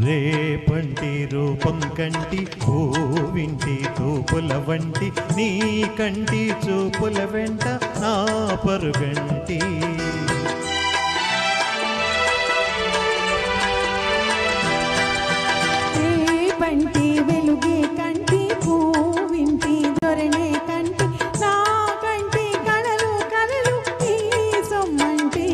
రేపంటి రూపం కంటి పూవింటి తూపుల వంటి నీ కంటి చూపుల వెంట నా పరుగంటి రేపంటి వెలుగే కంటి పూవింటి దొరనే కంటి నా కంటి కళలు కళలు నీ సొమ్మంటి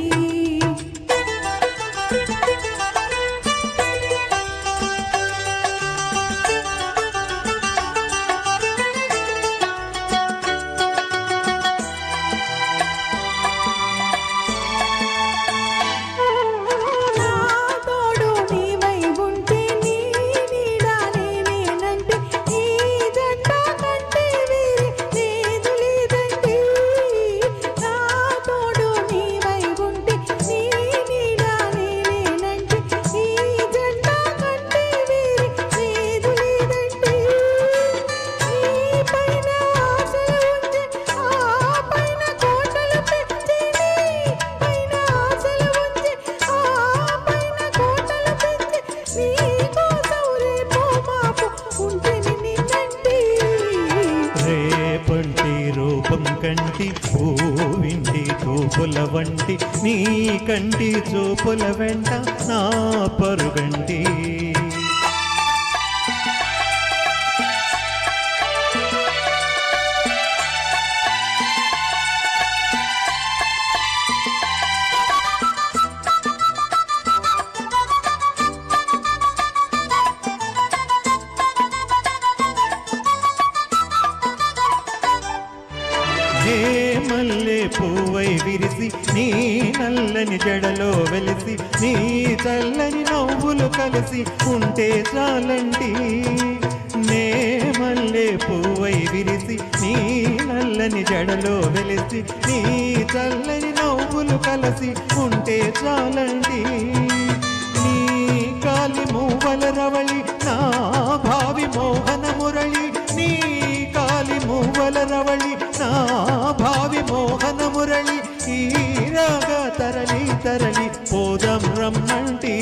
కంటి పూవింటి తూపుల వంటి నీ కంటి చూపుల వెంట నా పరుగంటి మల్లె పువ్వై విరిసి నీ నల్లని జడలో వెలిసి నీ చల్లని నవ్వులు కలిసి ఉంటే చాలంటి నే మల్లె పువ్వై విరిసి నీ నల్లని జడలో వెలిసి నీ చల్లని నవ్వులు కలిసి ఉంటే చాలంటి నీ కాలి మూవల రవళి నా భావి మోహన మురళి నీ కాలి మూవల రవళి నా భావి మోహన మురళి ఈ రాగ తరలి తరలి పోదం రమ్మంటి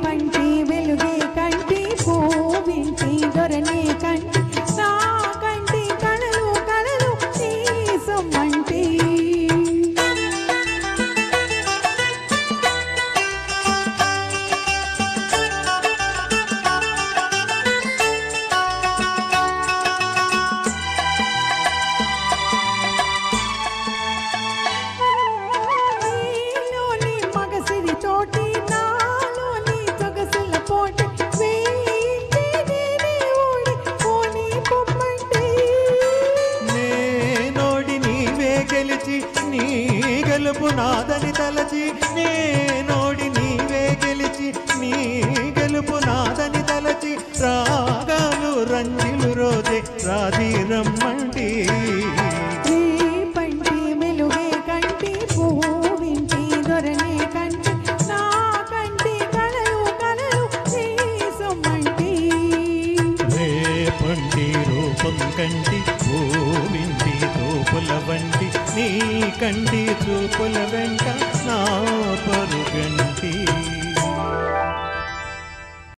పంటి వెలుగే కంటి పూవింటి దొరనే కంటి నా కంటి కళలు కళలు నీ సొమ్మంటి నీ గెలుపు నాదని తలచి నే నోడి నీవే గెలిచి నీ గెలుపు నాదని తలచి రాగాలు రంజిలు రోజే రాజీ రమ్మంటి పంటి మెలుగే కంటి పూవింటి దొరనే కంటి నా కంటి కళలు కళలు నీ సొమ్మంటి రేపంటి రూపం కంటి పూవింటి తూపుల వంటి నీ కంటి చూపుల వెంట నా పరుగంటి